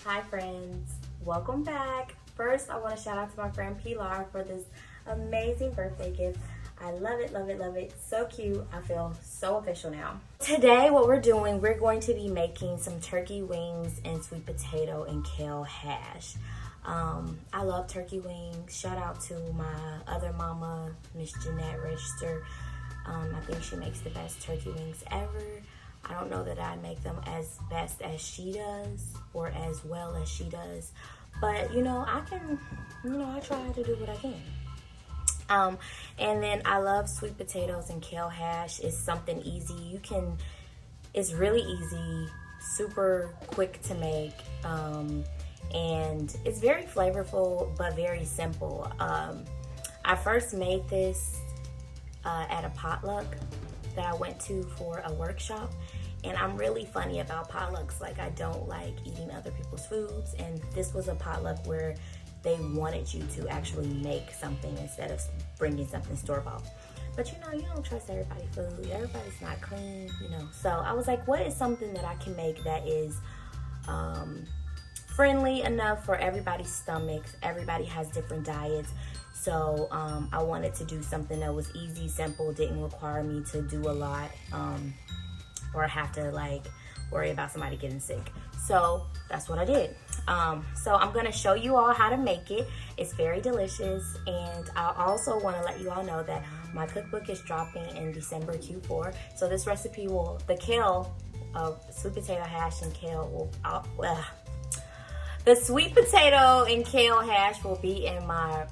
Hi friends, welcome back. First, I want to shout out to my friend Pilar for this amazing birthday gift. I love it, love it, love it. So cute. I feel so official now. Today, what we're doing, we're going to be making some turkey wings and sweet potato and kale hash. I love turkey wings. Shout out to my other mama, Miss Jeanette Register. I think she makes the best turkey wings ever. I don't know that I make them as best as she does or as well as she does, but I try to do what I can. And then I love sweet potatoes and kale hash. It's something easy. It's really easy, super quick to make, and it's very flavorful but very simple. I first made this at a potluck that I went to for a workshop, and I'm really funny about potlucks. Like, I don't like eating other people's foods, and this was a potluck where they wanted you to actually make something instead of bringing something store-bought. But you don't trust everybody's food. Everybody's not clean, So I was like, what is something that I can make that is friendly enough for everybody's stomachs? Everybody has different diets. So I wanted to do something that was easy, simple, didn't require me to do a lot or have to worry about somebody getting sick. So that's what I did. So I'm gonna show you all how to make it. It's very delicious, and I also want to let you all know that my cookbook is dropping in December Q4. So this recipe the kale, sweet potato hash and kale the sweet potato and kale hash will be in my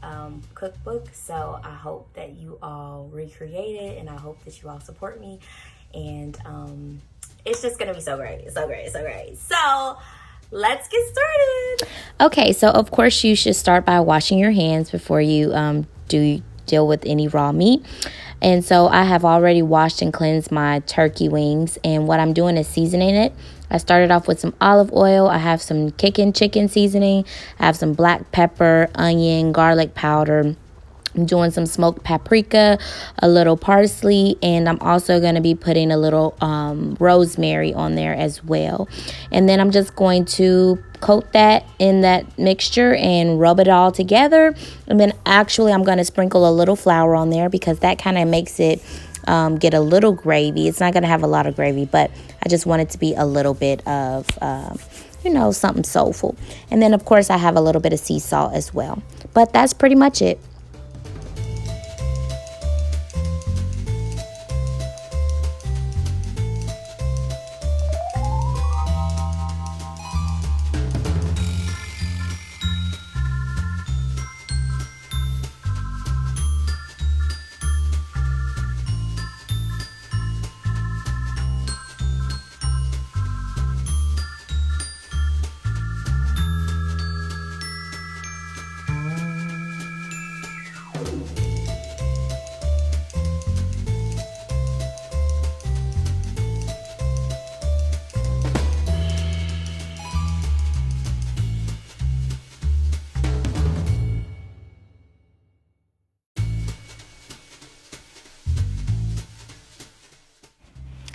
cookbook. So I hope that you all recreate it, and I hope that you all support me. And it's just gonna be so great, so great, so great. So let's get started. Okay, so of course you should start by washing your hands before you deal with any raw meat. And so I have already washed and cleansed my turkey wings, and what I'm doing is seasoning it. I started off with some olive oil. I have some kicking chicken seasoning. I have some black pepper, onion, garlic powder. I'm doing some smoked paprika, a little parsley, and I'm also going to be putting a little rosemary on there as well. And then I'm just going to coat that in that mixture and rub it all together. And then actually I'm going to sprinkle a little flour on there because that kind of makes it get a little gravy. It's not going to have a lot of gravy, but I just want it to be a little bit of something soulful. And then of course I have a little bit of sea salt as well. But that's pretty much it.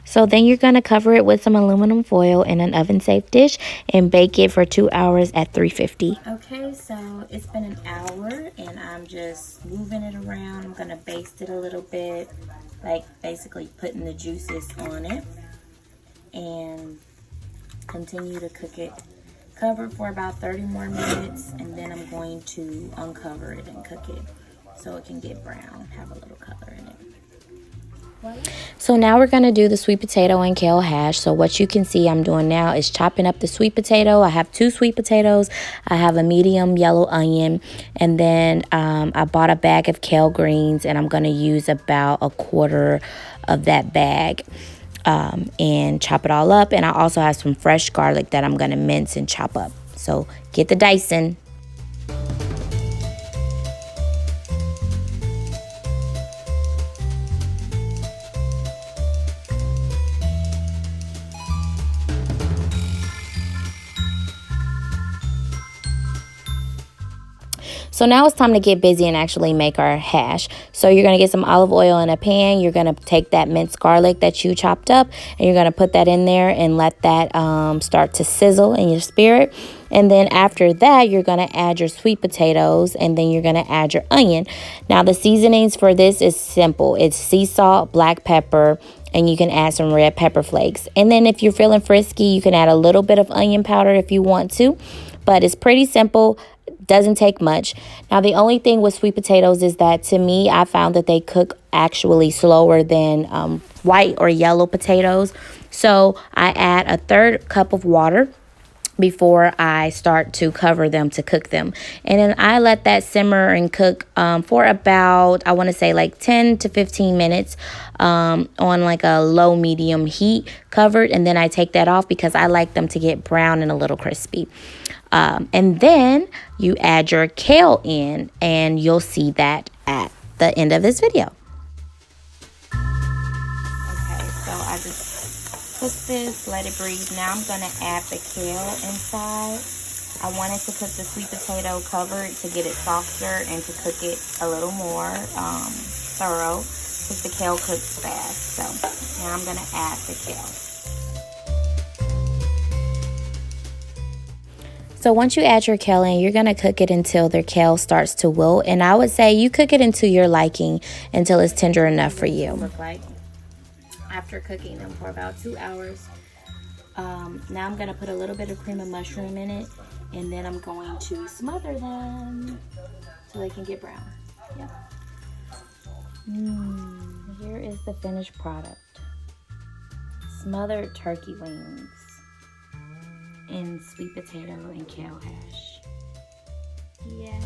So then you're going to cover it with some aluminum foil in an oven-safe dish and bake it for 2 hours at 350. Okay, so it's been an hour, and I'm just moving it around. I'm going to baste it a little bit, like basically putting the juices on it, and continue to cook it. Cover it for about 30 more minutes, and then I'm going to uncover it and cook it so it can get brown, have a little color in it. So now we're going to do the sweet potato and kale hash. So what you can see I'm doing now is chopping up the sweet potato. I have 2 sweet potatoes. I have a medium yellow onion. And then I bought a bag of kale greens, and I'm going to use about a quarter of that bag and chop it all up. And I also have some fresh garlic that I'm going to mince and chop up. So get the dicing. So now it's time to get busy and actually make our hash. So you're going to get some olive oil in a pan. You're going to take that minced garlic that you chopped up, and you're going to put that in there and let that start to sizzle in your spirit. And then after that, you're going to add your sweet potatoes, and then you're going to add your onion. Now, the seasonings for this is simple. It's sea salt, black pepper, and you can add some red pepper flakes. And then if you're feeling frisky, you can add a little bit of onion powder if you want to. But it's pretty simple. Doesn't take much. Now, the only thing with sweet potatoes is that, to me, I found that they cook actually slower than white or yellow potatoes. So I add a 1/3 cup of water before I start to cover them to cook them. And then I let that simmer and cook for about, I want to say like 10 to 15 minutes on like a low medium heat covered. And then I take that off because I like them to get brown and a little crispy. And then you add your kale in, and you'll see that at the end of this video. Okay, so I just cook this, let it breathe. Now I'm going to add the kale inside. I wanted to cook the sweet potato covered to get it softer and to cook it a little more thorough, because the kale cooks fast. So now I'm going to add the kale. So once you add your kale in, you're going to cook it until the kale starts to wilt. And I would say you cook it into your liking until it's tender enough for you. Look like after cooking them for about 2 hours. Now I'm going to put a little bit of cream of mushroom in it, and then I'm going to smother them so they can get brown. Yep. Here is the finished product. Smothered turkey wings and sweet potato and kale hash. Yeah.